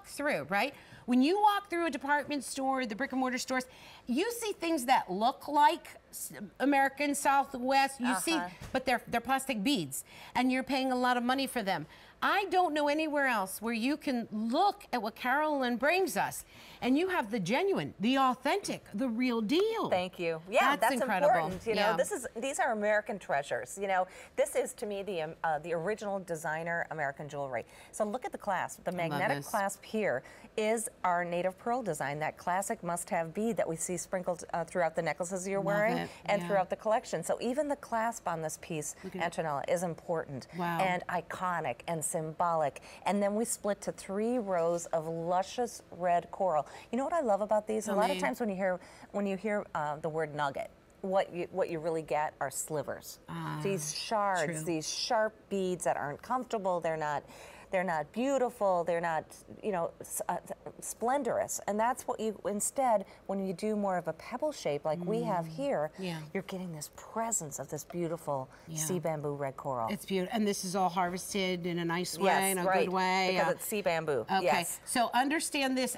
through, right? When you walk through a department store, the brick and mortar stores, you see things that look like American Southwest. You see, but they're plastic beads, and you're paying a lot of money for them. I don't know anywhere else where you can look at what Carolyn brings us, and you have the genuine, the authentic, the real deal. Thank you. Yeah, that's incredible. Important. You know, these are American treasures. You know, this is to me the original designer American jewelry. So look at the clasp. The magnetic clasp here is our native pearl design, that classic must-have bead that we see sprinkled throughout the necklaces you're wearing and throughout the collection. So even the clasp on this piece, Antonella, is important and iconic and symbolic. And then we split to 3 rows of luscious red coral. You know what I love about these? A lot of times when you hear the word nugget, what you really get are slivers. These shards, these sharp beads that aren't comfortable. They're not beautiful, they're not, you know, splendorous. And that's what you, instead, when you do more of a pebble shape like we have here, you're getting this presence of this beautiful sea bamboo red coral. It's beautiful. And this is all harvested in a nice way, in a good way. Because it's sea bamboo. Okay, so understand this,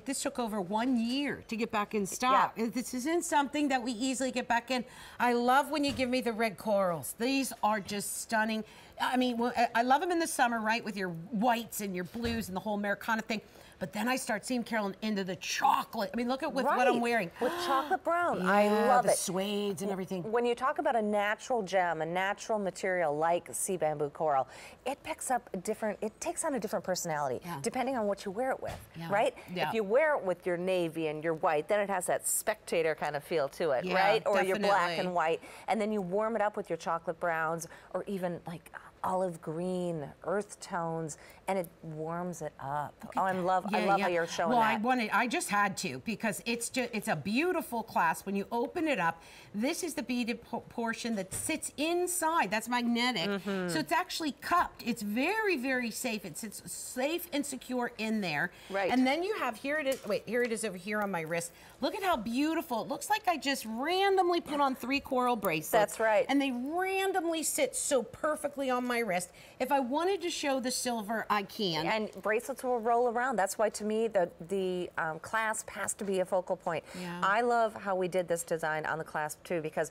this took over 1 year to get back in stock. This isn't something that we easily get back in. I love when you give me the red corals. These are just stunning. I mean, I love them in the summer, right, with your whites and your blues and the whole Americana thing. But then I start seeing, Carolyn, into the chocolate. I mean, look at what I'm wearing. With chocolate brown. I love it. The suedes and everything. When you talk about a natural gem, a natural material like sea bamboo coral, it picks up a different, it takes on a different personality depending on what you wear it with, right? If you wear it with your navy and your white, then it has that spectator kind of feel to it, right? Or your black and white. And then you warm it up with your chocolate browns or even like olive green, earth tones, and it warms it up. Oh, I love how you're showing that. Well, I just had to, because it's a beautiful clasp. When you open it up, this is the beaded portion that sits inside. That's magnetic. So it's actually cupped. It's very, very safe. It sits safe and secure in there. Right. And then you have, here it is, wait, here it is over here on my wrist. Look at how beautiful. It looks like I just randomly put on 3 coral bracelets. That's right. And they randomly sit so perfectly on my wrist. If I wanted to show the silver, I can. And bracelets will roll around. That's why, to me, the clasp has to be a focal point. I love how we did this design on the clasp too, because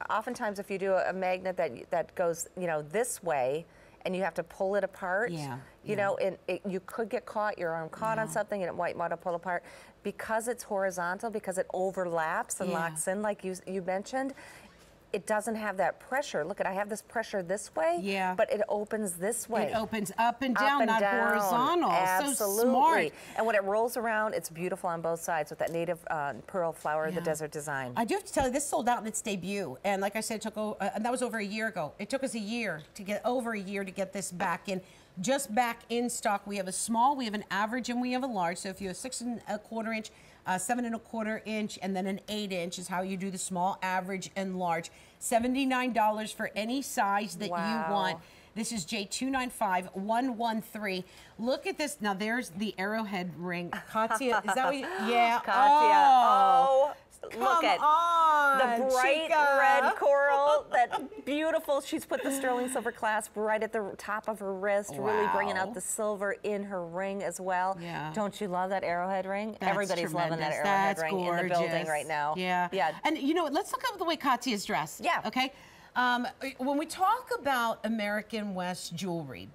oftentimes if you do a magnet that goes, you know, this way, and you have to pull it apart, you know, and you could get caught, your arm caught on something, and it might want to pull apart. Because it's horizontal, because it overlaps and locks in, like you mentioned, it doesn't have that pressure. Look at, I have this pressure this way, but it opens this way. It opens up and down, not horizontal. Absolutely. So smart. And when it rolls around, it's beautiful on both sides with that native pearl flower of the desert design. I do have to tell you, this sold out in its debut. And like I said, it took, and that was over a year ago. It took us over a year to get this back in. Just back in stock. We have a small, we have an average, and we have a large. So if you have 6 1/4 inch, 7 1/4 inch, and then an 8 inch is how you do the small, average, and large. $79 for any size that you want. This is J295113. Look at this. Now there's the arrowhead ring. Katya, is that what you? Yeah. Katya. Oh. Look at the bright red coral, that beautiful. She's put the sterling silver clasp right at the top of her wrist, really bringing out the silver in her ring as well. Don't you love that arrowhead ring? Everybody's loving that arrowhead ring in the building right now. Yeah. And you know what? Let's look at the way Katya's dressed. Okay. When we talk about American West jewelry,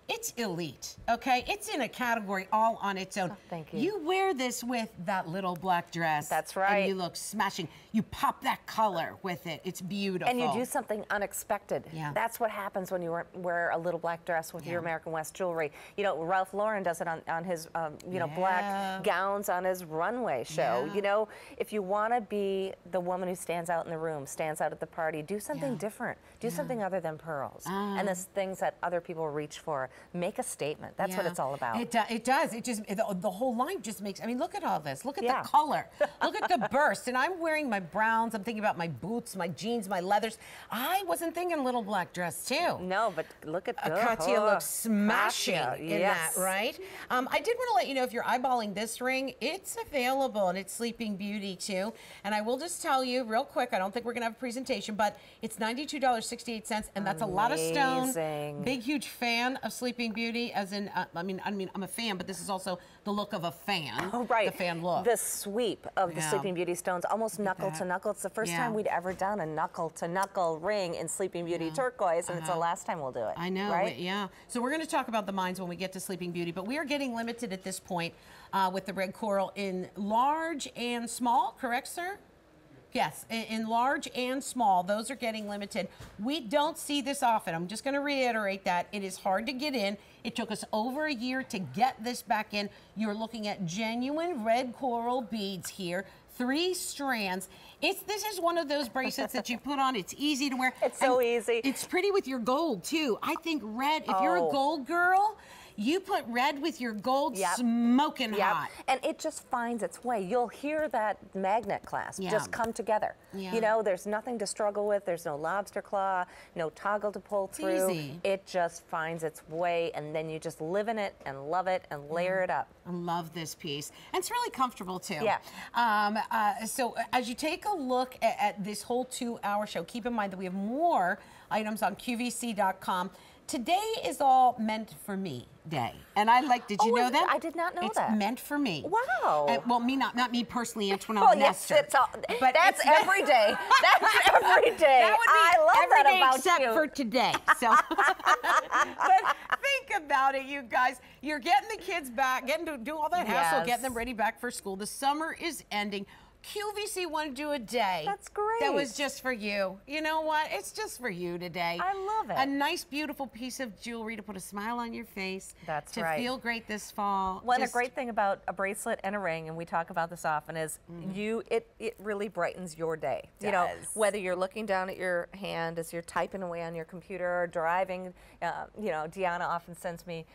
it's elite, okay? It's in a category all on its own. Oh, thank you. You wear this with that little black dress. That's right. And you look smashing. You pop that color with it. It's beautiful. And you do something unexpected. That's what happens when you wear a little black dress with your American West jewelry. You know, Ralph Lauren does it on his, you know, black gowns on his runway show. You know, if you want to be the woman who stands out in the room, stands out at the party, do something different. Do something other than pearls. And the things that other people reach for. Make a statement. That's what it's all about. It does. It just, the whole line just makes, I mean, look at all this. Look at the color. Look at the burst. And I'm wearing my browns. I'm thinking about my boots, my jeans, my leathers. I wasn't thinking little black dress too. No, but look at Katya looks smashing in that, right? I did want to let you know, if you're eyeballing this ring, it's available, and it's Sleeping Beauty too. And I will just tell you real quick, I don't think we're going to have a presentation, but it's $92.68, and that's a lot of stone. Big, huge fan of Sleeping Beauty, as in, I mean, I'm a fan, but this is also the look of a fan. Oh, right. The fan look. The sweep of the Sleeping Beauty stones, almost knuckle to knuckle. It's the first time we'd ever done a knuckle to knuckle ring in Sleeping Beauty turquoise, and it's the last time we'll do it. I know, right? Yeah. So we're going to talk about the mines when we get to Sleeping Beauty, but we are getting limited at this point with the red coral in large and small, correct, sir? Yes, in large and small, those are getting limited. We don't see this often. I'm just going to reiterate that. It is hard to get in. It took us over a year to get this back in. You're looking at genuine red coral beads here. 3 strands. This is one of those bracelets that you put on. It's easy to wear. It's so easy. It's pretty with your gold, too. I think red, if you're a gold girl, you put red with your gold smoking hot. And it just finds its way. You'll hear that magnet clasp just come together. You know, there's nothing to struggle with. There's no lobster claw, no toggle to pull through. Easy. It just finds its way, and then you just live in it and love it and layer it up. I love this piece. And it's really comfortable, too. Yeah. So as you take a look at this whole 2-hour show, keep in mind that we have more items on QVC.com. Today is all meant for me day. And I like, did you know that? I did not know it's that. It's meant for me. Wow. Well, me, not me personally, Antonella Nestor. Yes, but that's every day. That's every day. That would be I love every that day about except you. for today. So, but think about it, you guys. You're getting the kids back, getting to do all that hassle, getting them ready back for school. The summer is ending. QVC wanted to do a day. That's great. That was just for you. You know what? It's just for you today. I love it. A nice, beautiful piece of jewelry to put a smile on your face. That's to right. feel great this fall. One great thing about a bracelet and a ring, and we talk about this often, is it really brightens your day. You know, whether you're looking down at your hand as you're typing away on your computer or driving. You know, Deanna often sends me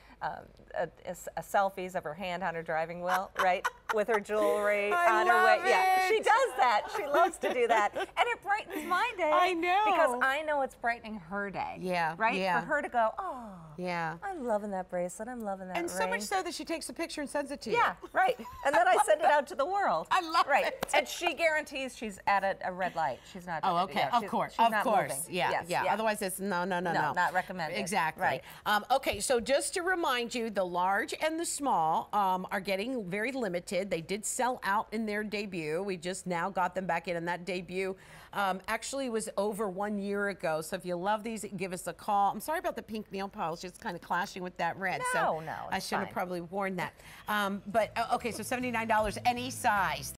selfies of her hand on her driving wheel, right, with her jewelry on her way. Yeah. She does that. She loves to do that. And it brightens my day. I know. Because I know it's brightening her day. Yeah. Right? Yeah. For her to go, oh. Yeah. I'm loving that bracelet. I'm loving that ring. And so much so that she takes a picture and sends it to you. Yeah, right. And then I send it out to the world. I love it. And she guarantees she's at a red light. She's not. Oh, okay. Yeah, of course. She's of not course. moving. Yeah, Yes, Otherwise, it's no. Not recommended. Exactly. Right. Okay, so just to remind you, the large and the small are getting very limited. They did sell out in their debut. We just now got them back in, and that debut actually was over 1 year ago. So if you love these, give us a call. I'm sorry about the pink nail polish. It's kind of clashing with that red. No, I should have probably worn that. Okay, so $79, any size.